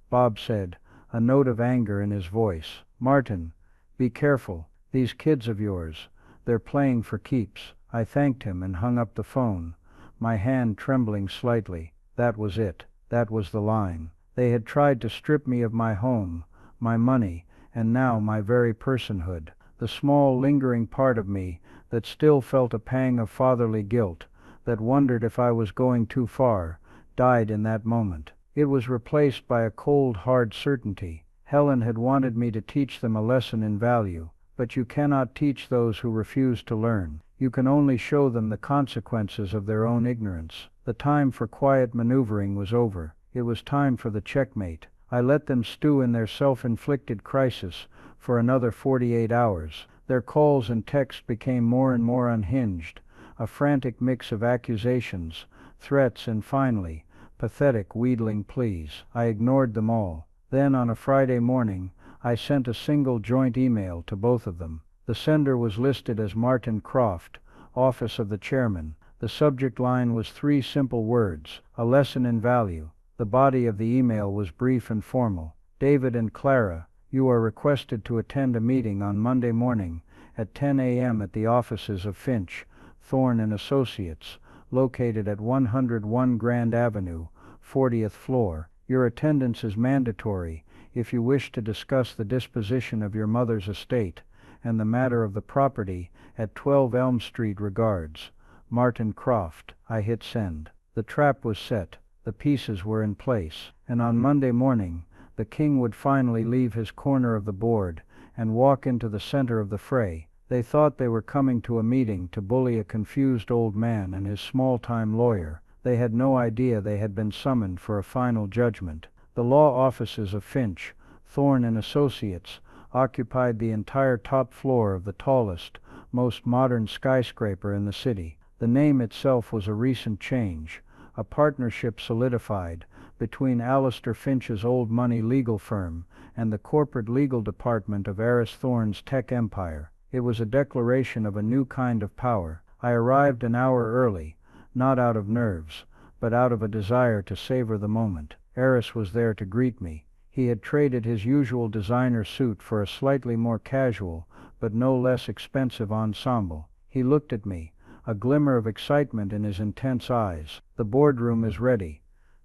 Bob said, a note of anger in his voice. "Martin, be careful. These kids of yours, they're playing for keeps." I thanked him and hung up the phone, my hand trembling slightly. That was it. That was the line. They had tried to strip me of my home, my money, and now my very personhood. The small, lingering part of me that still felt a pang of fatherly guilt, that wondered if I was going too far, died in that moment. It was replaced by a cold, hard certainty. Helen had wanted me to teach them a lesson in value, but you cannot teach those who refuse to learn. You can only show them the consequences of their own ignorance. The time for quiet maneuvering was over. It was time for the checkmate. I let them stew in their self-inflicted crisis for another 48 hours. Their calls and texts became more and more unhinged, a frantic mix of accusations, threats, and finally, pathetic, wheedling pleas. I ignored them all. Then, on a Friday morning, I sent a single joint email to both of them. The sender was listed as Martin Croft, Office of the Chairman. The subject line was 3 simple words: a lesson in value. The body of the email was brief and formal. "David and Clara, you are requested to attend a meeting on Monday morning at 10 a.m. at the offices of Finch, Thorne and Associates, located at 101 Grand Avenue, 40th floor. Your attendance is mandatory if you wish to discuss the disposition of your mother's estate and the matter of the property at 12 Elm Street. Regards, Martin Croft." I hit send. The trap was set. The pieces were in place. And on Monday morning, the king would finally leave his corner of the board and walk into the center of the fray. They thought they were coming to a meeting to bully a confused old man and his small-time lawyer. They had no idea they had been summoned for a final judgment. The law offices of Finch, Thorne and Associates occupied the entire top floor of the tallest, most modern skyscraper in the city. The name itself was a recent change, a partnership solidified between Alistair Finch's old money legal firm and the corporate legal department of Heiress Thorne's tech empire. It was a declaration of a new kind of power. I arrived an hour early, not out of nerves, but out of a desire to savor the moment. Eris was there to greet me. He had traded his usual designer suit for a slightly more casual, but no less expensive ensemble. He looked at me, a glimmer of excitement in his intense eyes. "The boardroom is ready,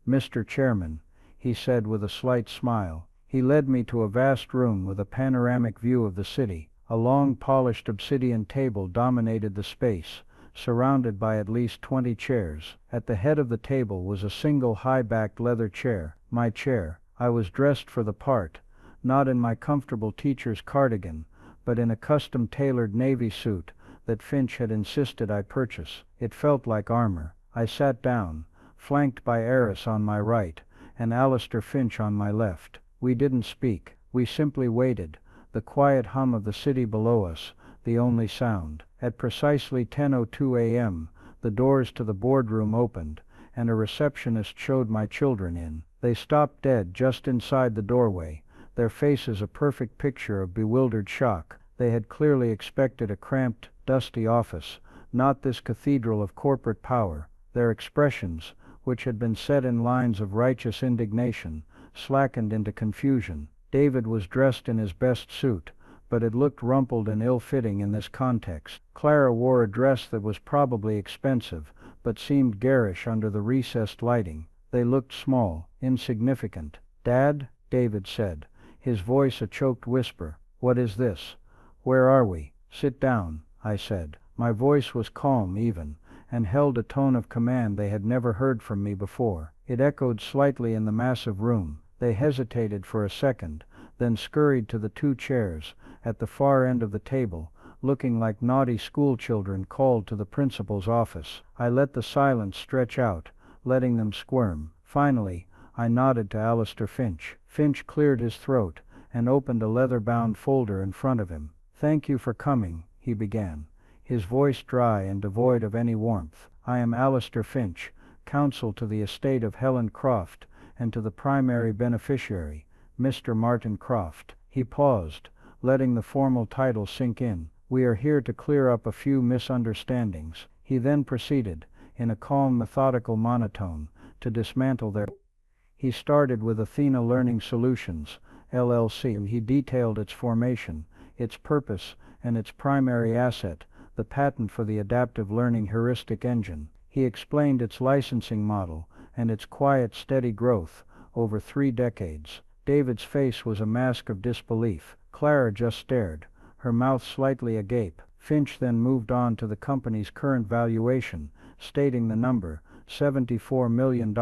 Mr. Chairman," he said with a slight smile. He led me to a vast room with a panoramic view of the city. A long polished obsidian table dominated the space, surrounded by at least 20 chairs. At the head of the table was a single high-backed leather chair, my chair. I was dressed for the part, not in my comfortable teacher's cardigan, but in a custom-tailored navy suit that Finch had insisted I purchase. It felt like armor. I sat down, flanked by Eris on my right, and Alistair Finch on my left. We didn't speak. We simply waited, the quiet hum of the city below us, the only sound. At precisely 10:02 a.m., the doors to the boardroom opened, and a receptionist showed my children in. They stopped dead just inside the doorway, their faces a perfect picture of bewildered shock. They had clearly expected a cramped, dusty office, not this cathedral of corporate power. Their expressions, which had been set in lines of righteous indignation, slackened into confusion. David was dressed in his best suit, but it looked rumpled and ill-fitting in this context. Clara wore a dress that was probably expensive, but seemed garish under the recessed lighting. They looked small, insignificant. "Dad," David said, his voice a choked whisper, "what is this? Where are we?" "Sit down," I said. My voice was calm, even, and held a tone of command they had never heard from me before. It echoed slightly in the massive room. They hesitated for a second, then scurried to the 2 chairs at the far end of the table, looking like naughty schoolchildren called to the principal's office. I let the silence stretch out, letting them squirm. Finally, I nodded to Alistair Finch. Finch cleared his throat and opened a leather-bound folder in front of him. "Thank you for coming," he began, his voice dry and devoid of any warmth. "I am Alistair Finch, counsel to the estate of Helen Croft, and to the primary beneficiary, Mr. Martin Croft." He paused, letting the formal title sink in. "We are here to clear up a few misunderstandings." He then proceeded, in a calm, methodical monotone, to dismantle their. He started with Athena Learning Solutions, LLC, and he detailed its formation, its purpose, and its primary asset, the patent for the adaptive learning heuristic engine. He explained its licensing model and its quiet, steady growth over 3 decades. David's face was a mask of disbelief. Clara just stared, her mouth slightly agape. Finch then moved on to the company's current valuation, stating the number, $74 million,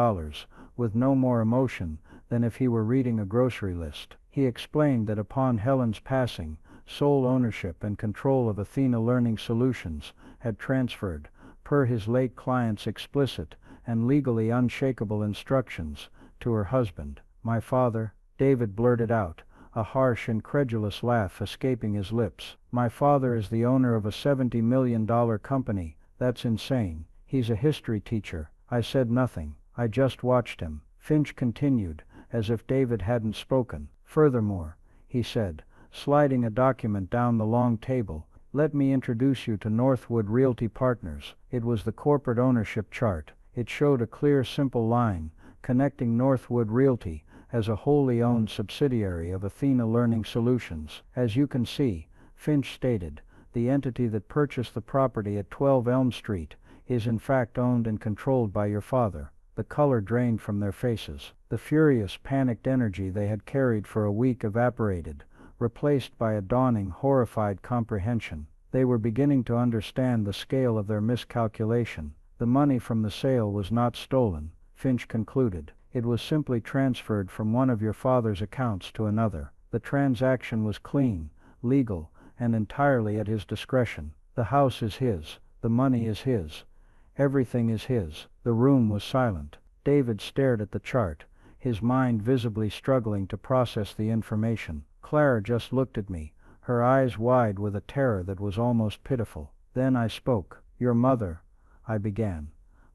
with no more emotion than if he were reading a grocery list. He explained that upon Helen's passing, sole ownership and control of Athena Learning Solutions had transferred, per his late client's explicit and legally unshakable instructions, to her husband. "My father," David blurted out, a harsh, incredulous laugh escaping his lips. "My father is the owner of a $70 million company. That's insane. He's a history teacher." I said nothing. I just watched him. Finch continued, as if David hadn't spoken. "Furthermore," he said, sliding a document down the long table, "let me introduce you to Northwood Realty Partners." It was the corporate ownership chart. It showed a clear, simple line connecting Northwood Realty as a wholly owned subsidiary of Athena Learning Solutions. "As you can see," Finch stated, "the entity that purchased the property at 12 Elm Street is in fact owned and controlled by your father." The color drained from their faces. The furious, panicked energy they had carried for a week evaporated, replaced by a dawning, horrified comprehension. They were beginning to understand the scale of their miscalculation. "The money from the sale was not stolen," Finch concluded. "It was simply transferred from one of your father's accounts to another. The transaction was clean, legal, and entirely at his discretion. The house is his. The money is his. Everything is his." The room was silent. David stared at the chart, his mind visibly struggling to process the information. Clara just looked at me, her eyes wide with a terror that was almost pitiful. Then I spoke. "Your mother," I began,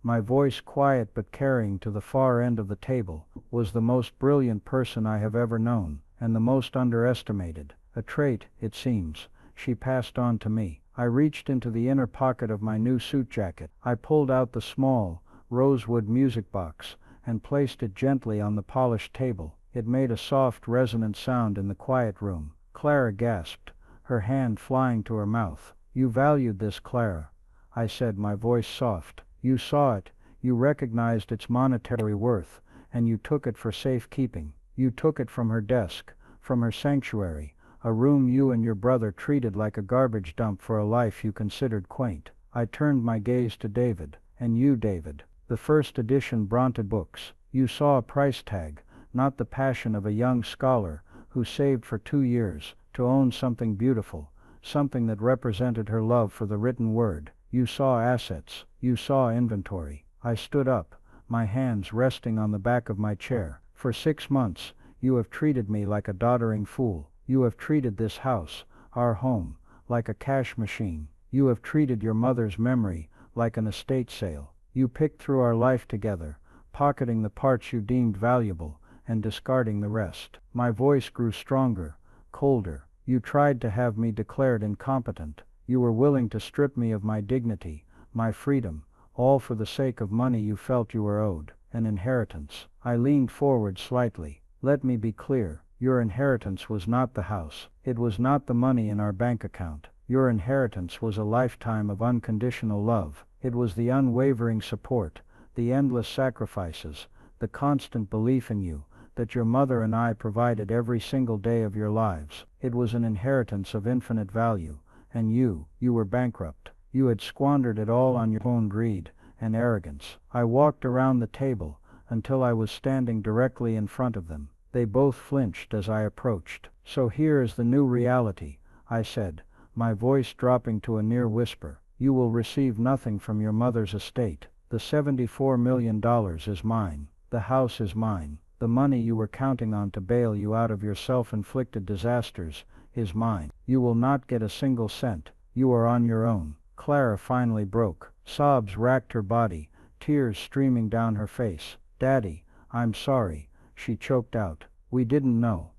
my voice quiet but carrying to the far end of the table, "was the most brilliant person I have ever known, and the most underestimated. A trait, it seems, she passed on to me." I reached into the inner pocket of my new suit jacket. I pulled out the small, rosewood music box and placed it gently on the polished table. It made a soft, resonant sound in the quiet room. Clara gasped, her hand flying to her mouth. "You valued this, Clara," I said, my voice soft. "You saw it, you recognized its monetary worth, and you took it for safekeeping. You took it from her desk, from her sanctuary, a room you and your brother treated like a garbage dump for a life you considered quaint." I turned my gaze to David. "And you, David, the first edition Bronte books. You saw a price tag, not the passion of a young scholar who saved for 2 years to own something beautiful, something that represented her love for the written word. You saw assets, you saw inventory." I stood up, my hands resting on the back of my chair. "For 6 months, you have treated me like a doddering fool. You have treated this house, our home, like a cash machine. You have treated your mother's memory like an estate sale. You picked through our life together, pocketing the parts you deemed valuable and discarding the rest." My voice grew stronger, colder. "You tried to have me declared incompetent. You were willing to strip me of my dignity, my freedom, all for the sake of money you felt you were owed, an inheritance." I leaned forward slightly. "Let me be clear. Your inheritance was not the house. It was not the money in our bank account. Your inheritance was a lifetime of unconditional love. It was the unwavering support, the endless sacrifices, the constant belief in you that your mother and I provided every single day of your lives. It was an inheritance of infinite value. And you were bankrupt. You had squandered it all on your own greed and arrogance." I walked around the table until I was standing directly in front of them. They both flinched as I approached. "So here is the new reality," I said, my voice dropping to a near whisper. "You will receive nothing from your mother's estate. The $74 million is mine. The house is mine. The money you were counting on to bail you out of your self-inflicted disasters is mine. You will not get a single cent. You are on your own." Clara finally broke. Sobs racked her body, tears streaming down her face. "Daddy, I'm sorry," she choked out. "We didn't know."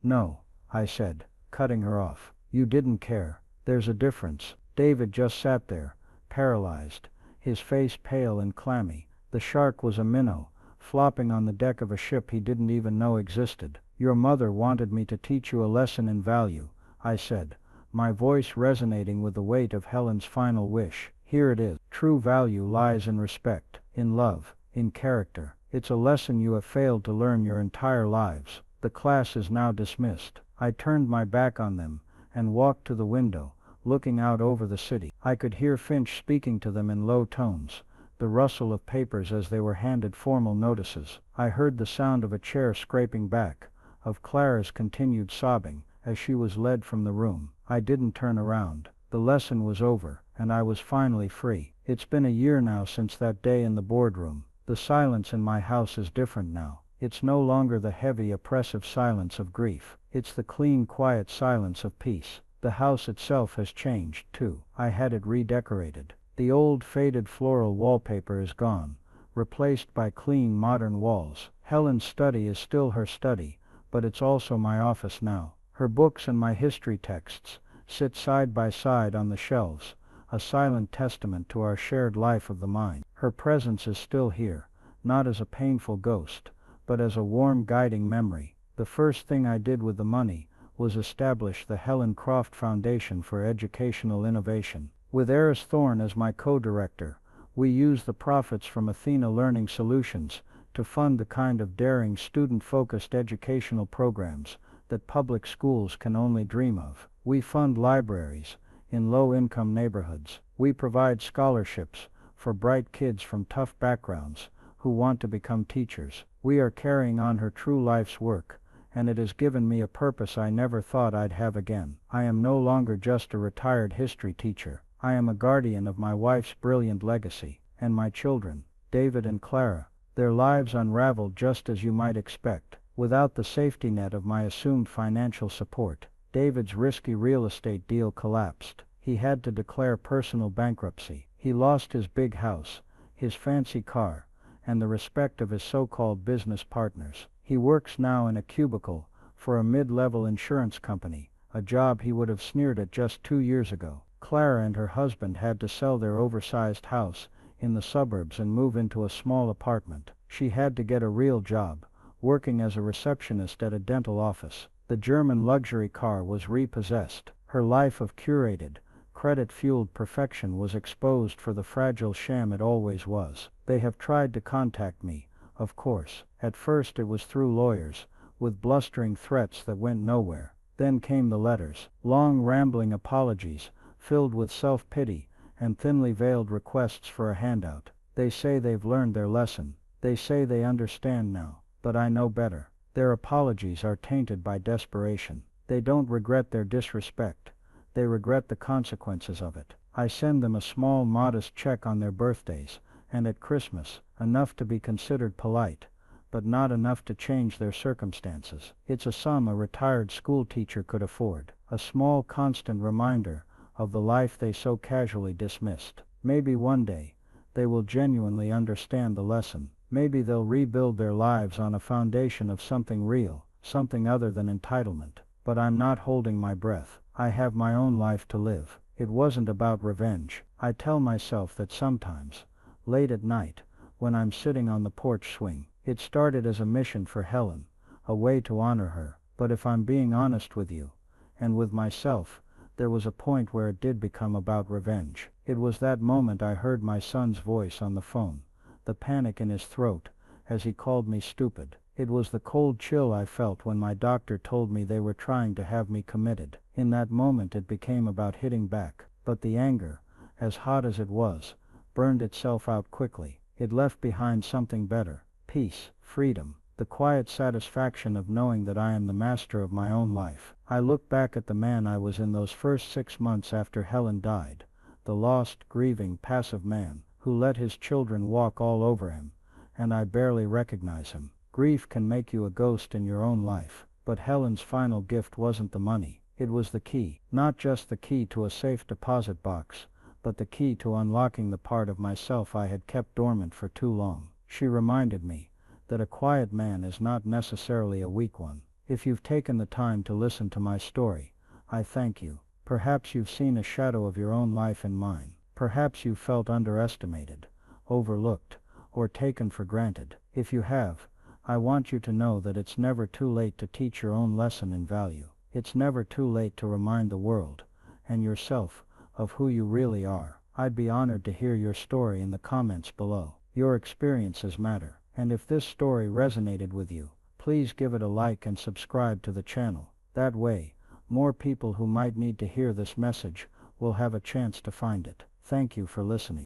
"No," I said, cutting her off. "You didn't care. There's a difference." David just sat there, paralyzed, his face pale and clammy. The shark was a minnow, flopping on the deck of a ship he didn't even know existed. "Your mother wanted me to teach you a lesson in value," I said, my voice resonating with the weight of Helen's final wish. "Here it is. True value lies in respect, in love, in character. It's a lesson you have failed to learn your entire lives. The class is now dismissed." I turned my back on them and walked to the window, looking out over the city. I could hear Finch speaking to them in low tones, the rustle of papers as they were handed formal notices. I heard the sound of a chair scraping back, of Clara's continued sobbing, as she was led from the room. I didn't turn around. The lesson was over, and I was finally free. It's been a year now since that day in the boardroom. The silence in my house is different now. It's no longer the heavy, oppressive silence of grief. It's the clean, quiet silence of peace. The house itself has changed, too. I had it redecorated. The old, faded floral wallpaper is gone, replaced by clean, modern walls. Helen's study is still her study, but it's also my office now. Her books and my history texts sit side by side on the shelves, a silent testament to our shared life of the mind. Her presence is still here, not as a painful ghost, but as a warm, guiding memory. The first thing I did with the money was establish the Helen Croft Foundation for Educational Innovation. With Eris Thorne as my co-director, we used the profits from Athena Learning Solutions to fund the kind of daring, student-focused educational programs that public schools can only dream of. We fund libraries in low-income neighborhoods. We provide scholarships for bright kids from tough backgrounds who want to become teachers. We are carrying on her true life's work, and it has given me a purpose I never thought I'd have again. I am no longer just a retired history teacher. I am a guardian of my wife's brilliant legacy, and my children, David and Clara. Their lives unraveled just as you might expect, without the safety net of my assumed financial support. David's risky real estate deal collapsed. He had to declare personal bankruptcy. He lost his big house, his fancy car, and the respect of his so-called business partners. He works now in a cubicle for a mid-level insurance company, a job he would have sneered at just 2 years ago. Clara and her husband had to sell their oversized house in the suburbs and move into a small apartment. She had to get a real job, working as a receptionist at a dental office. The German luxury car was repossessed. Her life of curated, credit-fueled perfection was exposed for the fragile sham it always was. They have tried to contact me, of course. At first it was through lawyers, with blustering threats that went nowhere. Then came the letters, long rambling apologies, filled with self-pity, and thinly veiled requests for a handout. They say they've learned their lesson. They say they understand now, but I know better. Their apologies are tainted by desperation. They don't regret their disrespect. They regret the consequences of it. I send them a small modest check on their birthdays, and at Christmas, enough to be considered polite, but not enough to change their circumstances. It's a sum a retired school teacher could afford, a small constant reminder of the life they so casually dismissed. Maybe one day, they will genuinely understand the lesson. Maybe they'll rebuild their lives on a foundation of something real, something other than entitlement. But I'm not holding my breath. I have my own life to live. It wasn't about revenge. I tell myself that sometimes, late at night, when I'm sitting on the porch swing. It started as a mission for Helen, a way to honor her. But if I'm being honest with you, and with myself, there was a point where it did become about revenge. It was that moment I heard my son's voice on the phone, the panic in his throat, as he called me stupid. It was the cold chill I felt when my doctor told me they were trying to have me committed. In that moment it became about hitting back. But the anger, as hot as it was, burned itself out quickly. It left behind something better. Peace, freedom, the quiet satisfaction of knowing that I am the master of my own life. I look back at the man I was in those first 6 months after Helen died, the lost, grieving, passive man, who let his children walk all over him, and I barely recognize him. Grief can make you a ghost in your own life, but Helen's final gift wasn't the money. It was the key, not just the key to a safe deposit box, but the key to unlocking the part of myself I had kept dormant for too long. She reminded me that a quiet man is not necessarily a weak one. If you've taken the time to listen to my story, I thank you. Perhaps you've seen a shadow of your own life in mine. Perhaps you've felt underestimated, overlooked, or taken for granted. If you have, I want you to know that it's never too late to teach your own lesson in value. It's never too late to remind the world, and yourself, of who you really are. I'd be honored to hear your story in the comments below. Your experiences matter, and if this story resonated with you, please give it a like and subscribe to the channel. That way, more people who might need to hear this message will have a chance to find it. Thank you for listening.